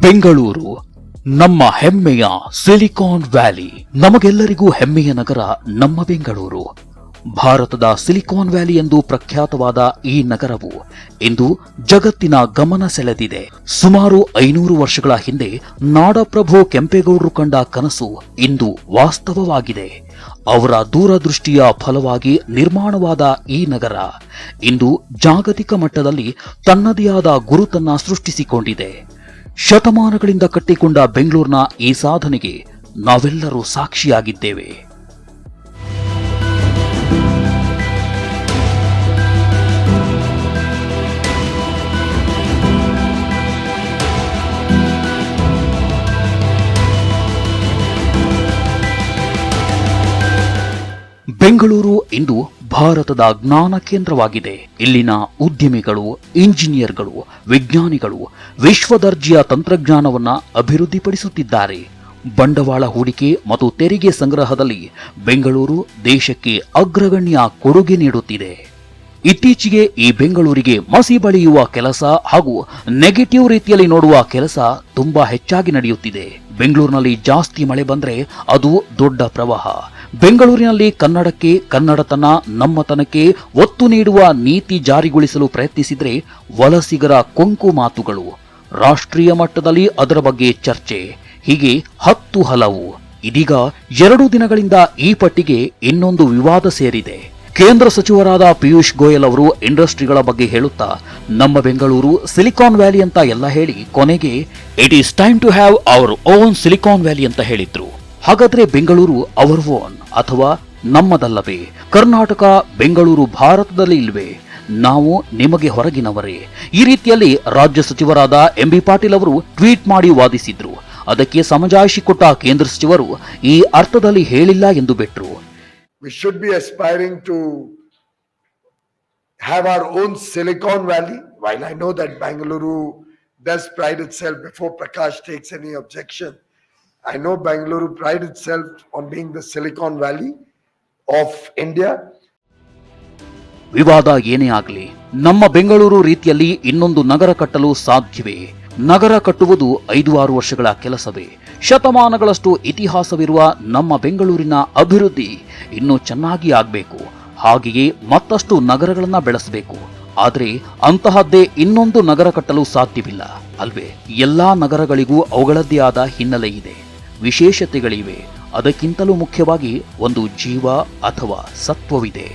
ಬೆಂಗಳೂರು ನಮ್ಮ ಹೆಮ್ಮೆಯ silicon valley. ನಮಗೆಲ್ಲರಿಗೂ ಹೆಮ್ಮೆಯ ನಗರ ನಮ್ಮ ಬೆಂಗಳೂರು. ಭಾರತದ ಸಿಲಿಕಾನ್ ವ್ಯಾಲಿ ಎಂದು ಪ್ರಖ್ಯಾತವಾದ ಈ ನಗರವು ಇಂದು ಜಗತ್ತಿನ ಗಮನ ಸೆಳೆದಿದೆ. ಸುಮಾರು 500 ವರ್ಷಗಳ ಹಿಂದೆ ನಾಡಪ್ರಭು ಕೆಂಪೇಗೌಡರು ಕಂಡ ಕನಸು ಇಂದು ವಾಸ್ತವವಾಗಿದೆ. ಅವರ ದೂರದೃಷ್ಟಿಯ ಫಲವಾಗಿ ನಿರ್ಮಾಣವಾದ ಈ ನಗರ ಇಂದು ಜಾಗತಿಕ ಮಟ್ಟದಲ್ಲಿ ತನ್ನದೇ ಆದ ಗುರುತನ್ನ ಸೃಷ್ಟಿಸಿಕೊಂಡಿದೆ. ಶತಮಾನಗಳಿಂದ ಕಟ್ಟಿಕೊಂಡ ಬೆಂಗಳೂರಿನ ಈ ಸಾಧನೆಗೆ ನಾವೆಲ್ಲರೂ ಸಾಕ್ಷಿಯಾಗಿದ್ದೇವೆ. ಬೆಂಗಳೂರು ಇಂದು ಭಾರತದ ಜ್ಞಾನ ಕೇಂದ್ರವಾಗಿದೆ. ಇಲ್ಲಿನ ಉದ್ಯಮಿಗಳು, ಇಂಜಿನಿಯರ್ಗಳು, ವಿಜ್ಞಾನಿಗಳು ವಿಶ್ವದರ್ಜೆಯ ತಂತ್ರಜ್ಞಾನವನ್ನ ಅಭಿವೃದ್ಧಿಪಡಿಸುತ್ತಿದ್ದಾರೆ. ಬಂಡವಾಳ ಹೂಡಿಕೆ ಮತ್ತು ತೆರಿಗೆ ಸಂಗ್ರಹದಲ್ಲಿ ಬೆಂಗಳೂರು ದೇಶಕ್ಕೆ ಅಗ್ರಗಣ್ಯ ಕೊಡುಗೆ ನೀಡುತ್ತಿದೆ. ಇತ್ತೀಚೆಗೆ ಈ ಬೆಂಗಳೂರಿಗೆ ಮಸಿ ಬಳಿಯುವ ಕೆಲಸ ಹಾಗೂ ನೆಗೆಟಿವ್ ರೀತಿಯಲ್ಲಿ ನೋಡುವ ಕೆಲಸ ತುಂಬಾ ಹೆಚ್ಚಾಗಿ ನಡೆಯುತ್ತಿದೆ. ಬೆಂಗಳೂರಿನಲ್ಲಿ ಜಾಸ್ತಿ ಮಳೆ ಬಂದ್ರೆ ಅದು ದೊಡ್ಡ ಪ್ರವಾಹ. ಬೆಂಗಳೂರಿನಲ್ಲಿ ಕನ್ನಡಕ್ಕೆ, ಕನ್ನಡತನ, ನಮ್ಮತನಕ್ಕೆ ಒತ್ತು ನೀಡುವ ನೀತಿ ಜಾರಿಗೊಳಿಸಲು ಪ್ರಯತ್ನಿಸಿದ್ರೆ ವಲಸಿಗರ ಕೊಂಕು ಮಾತುಗಳು, ರಾಷ್ಟ್ರೀಯ ಮಟ್ಟದಲ್ಲಿ ಅದರ ಬಗ್ಗೆ ಚರ್ಚೆ, ಹೀಗೆ 10 ಹಲವು. ಇದೀಗ 2 ದಿನಗಳಿಂದ ಈ ಪಟ್ಟಿಗೆ ಇನ್ನೊಂದು ವಿವಾದ ಸೇರಿದೆ. ಕೇಂದ್ರ ಸಚಿವರಾದ ಪಿಯೂಷ್ ಗೋಯಲ್ ಅವರು ಇಂಡಸ್ಟ್ರಿಗಳ ಬಗ್ಗೆ ಹೇಳುತ್ತಾ ನಮ್ಮ ಬೆಂಗಳೂರು ಸಿಲಿಕಾನ್ ವ್ಯಾಲಿ ಅಂತ ಎಲ್ಲ ಹೇಳಿ ಕೊನೆಗೆ it is time to have our own Silicon Valley ಅಂತ ಹೇಳಿದ್ರು. ಹಾಗಾದ್ರೆ ಬೆಂಗಳೂರು ಅವರ್ ಓನ್ ಅಥವಾ ನಮ್ಮದಲ್ಲವೇ? ಕರ್ನಾಟಕ, ಬೆಂಗಳೂರು ಭಾರತದಲ್ಲಿ ಇಲ್ವೇ? ನಾವು ನಿಮಗೆ ಹೊರಗಿನವರೇ? ಈ ರೀತಿಯಲ್ಲಿ ರಾಜ್ಯ ಸಚಿವರಾದ ಎಂಬಿ ಪಾಟೀಲ್ ಅವರು ಟ್ವೀಟ್ ಮಾಡಿ ವಾದಿಸಿದ್ರು. ಅದಕ್ಕೆ ಸಮಜಾಯಿಷಿ ಕೊಟ್ಟ ಕೇಂದ್ರ ಸಚಿವರು ಈ ಅರ್ಥದಲ್ಲಿ ಹೇಳಿಲ್ಲ ಎಂದು ಬಿಟ್ರು. We should be aspiring to have our own Silicon Valley. While I know that Bengaluru does pride itself, before Prakash takes any objection, I know Bengaluru pride itself on being the Silicon Valley of India. ವಿವಾದ ಏನೇ ಆಗಲಿ, ನಮ್ಮ ಬೆಂಗಳೂರು ರೀತಿಯಲ್ಲಿ ಇನ್ನೊಂದು ನಗರ ಕಟ್ಟಲು ಸಾಧ್ಯವೇ? ನಗರ ಕಟ್ಟುವುದು 5-6 ವರ್ಷಗಳ ಕೆಲಸವೇ? ಶತಮಾನಗಳಷ್ಟು ಇತಿಹಾಸವಿರುವ ನಮ್ಮ ಬೆಂಗಳೂರಿನ ಅಭಿವೃದ್ಧಿ ಇನ್ನೂ ಚೆನ್ನಾಗಿ ಆಗಬೇಕು. ಹಾಗೆಯೇ ಮತ್ತಷ್ಟು ನಗರಗಳನ್ನ ಬೆಳೆಸಬೇಕು. ಆದರೆ ಅಂತಹದ್ದೇ ಇನ್ನೊಂದು ನಗರ ಕಟ್ಟಲು ಸಾಧ್ಯವಿಲ್ಲ ಅಲ್ವೇ? ಎಲ್ಲಾ ನಗರಗಳಿಗೂ ಅವುಗಳದ್ದೇ ಆದ ಹಿನ್ನೆಲೆ ಇದೆ, ವಿಶೇಷತೆಗಳಿವೆ. ಅದಕ್ಕಿಂತಲೂ ಮುಖ್ಯವಾಗಿ ಒಂದು ಜೀವ ಅಥವಾ ಸತ್ವವಿದೆ.